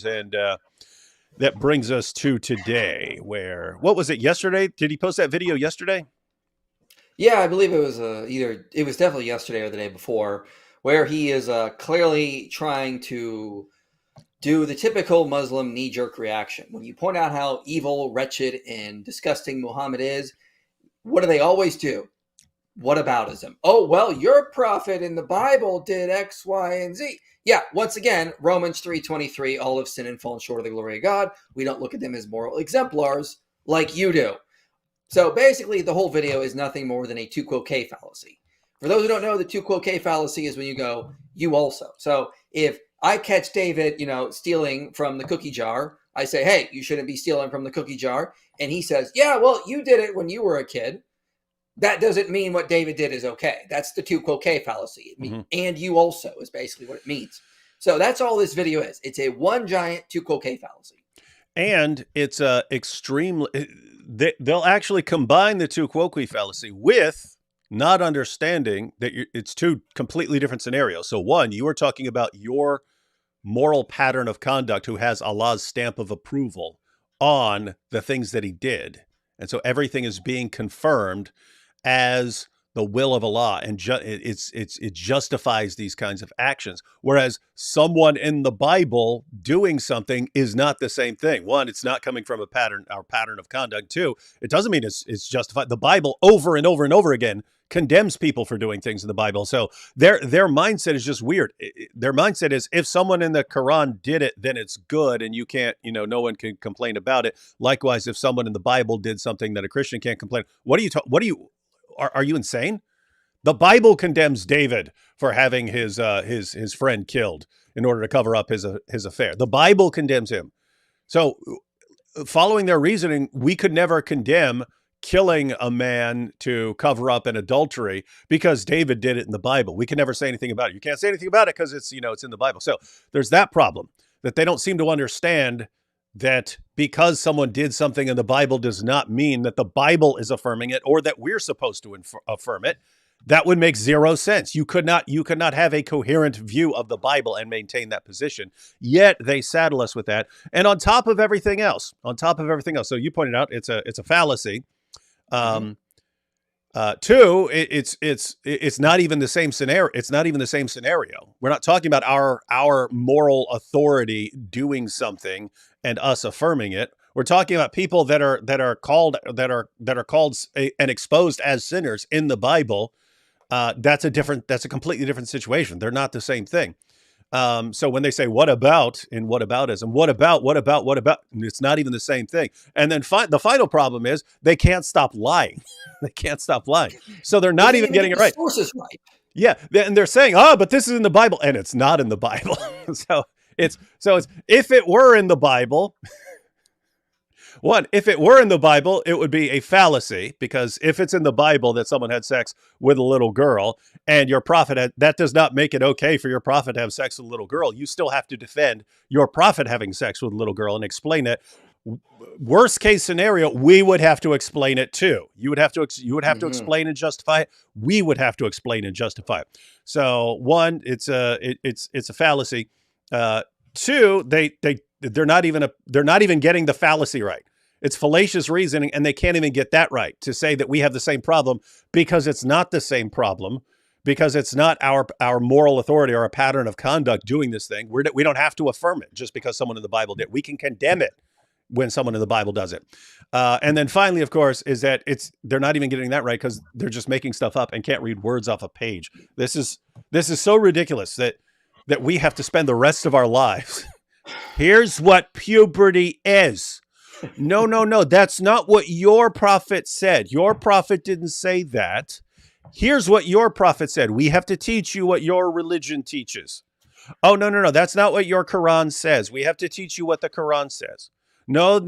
And that brings us to today, where, what was it, yesterday? Did he post that video yesterday? Yeah, I believe it was it was definitely yesterday or the day before, where he is clearly trying to do the typical Muslim knee-jerk reaction. When you point out how evil, wretched, and disgusting Muhammad is, what do they always do? Whataboutism. Oh, well, your prophet in the Bible did X, Y, and Z. Yeah, once again, Romans 3:23, all have sinned and fallen short of the glory of God. We don't look at them as moral exemplars like you do. So basically, the whole video is nothing more than a tu quoque fallacy. For those who don't know, the tu quoque fallacy is when you go, you also. So if I catch David, stealing from the cookie jar, I say, hey, you shouldn't be stealing from the cookie jar. And he says, yeah, well, you did it when you were a kid. That doesn't mean what David did is okay. That's the tu quoque fallacy. And you also is basically what it means. So that's all this video is. It's a one giant tu quoque fallacy. And it's extremely, they'll actually combine the tu quoque fallacy with not understanding that it's two completely different scenarios. So one, you are talking about your moral pattern of conduct who has Allah's stamp of approval on the things that he did. And so everything is being confirmed as the will of Allah, and it justifies these kinds of actions. Whereas someone in the Bible doing something is not the same thing. One, it's not coming from our pattern of conduct. Two, it doesn't mean it's justified. The Bible over and over and over again condemns people for doing things in the Bible. So their mindset is just weird. Their mindset is, if someone in the Quran did it, then it's good, and you can't, no one can complain about it. Likewise, if someone in the Bible did something that a Christian can't complain. Are you insane? The Bible condemns David for having his friend killed in order to cover up his affair. The Bible condemns him. So following their reasoning, we could never condemn killing a man to cover up an adultery because David did it in the Bible. We can never say anything about it. You can't say anything about it because it's in the Bible. So there's that problem, that they don't seem to understand that because someone did something in the Bible does not mean that the Bible is affirming it or that we're supposed to affirm it. That would make zero sense. You could not have a coherent view of the Bible and maintain that position. Yet they saddle us with that. And on top of everything else, so you pointed out it's a fallacy. Two, it's not even the same scenario. It's not even the same scenario. We're not talking about our moral authority doing something and us affirming it. We're talking about people that are called and exposed as sinners in the Bible. That's a completely different situation. They're not the same thing. So when they say what about in whataboutism, what about, it's not even the same thing. And then the final problem is they can't stop lying. They can't stop lying. So they're not even getting it right. Sources right. Yeah, and they're saying, but this is in the Bible, and it's not in the Bible. so it's if it were in the Bible. One, if it were in the Bible, it would be a fallacy, because if it's in the Bible that someone had sex with a little girl and your prophet that does not make it okay for your prophet to have sex with a little girl. You still have to defend your prophet having sex with a little girl and explain it. Worst case scenario, we would have to explain it too. You would have to explain and justify it. We would have to explain and justify it. So one, it's a fallacy. Two, they're not even getting the fallacy right. It's fallacious reasoning, and they can't even get that right, to say that we have the same problem, because it's not the same problem, because it's not our moral authority or a pattern of conduct doing this thing. We don't have to affirm it just because someone in the Bible did. We can condemn it when someone in the Bible does it. And then finally, of course, is that they're not even getting that right because they're just making stuff up and can't read words off a page. This is so ridiculous that we have to spend the rest of our lives. Here's what puberty is. No. That's not what your prophet said. Your prophet didn't say that. Here's what your prophet said. We have to teach you what your religion teaches. Oh, no. That's not what your Quran says. We have to teach you what the Quran says. No,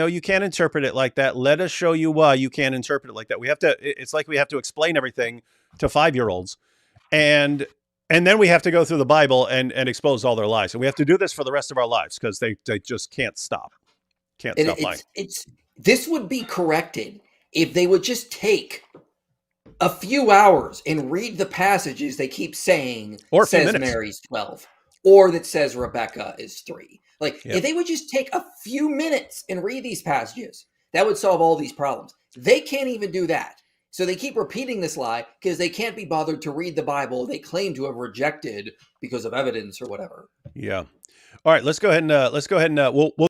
you can't interpret it like that. Let us show you why you can't interpret it like that. It's like we have to explain everything to 5-year-olds. And then we have to go through the Bible and expose all their lies. And we have to do this for the rest of our lives because they just can't stop. Stop lying. This would be corrected if they would just take a few hours and read the passages they keep saying, or says Mary's 12. or that says Rebecca is 3. Like, Yep. if they would just take a few minutes and read these passages, that would solve all these problems. They can't even do that. So they keep repeating this lie because they can't be bothered to read the Bible they claim to have rejected because of evidence or whatever. Yeah. All right, let's go ahead and we'll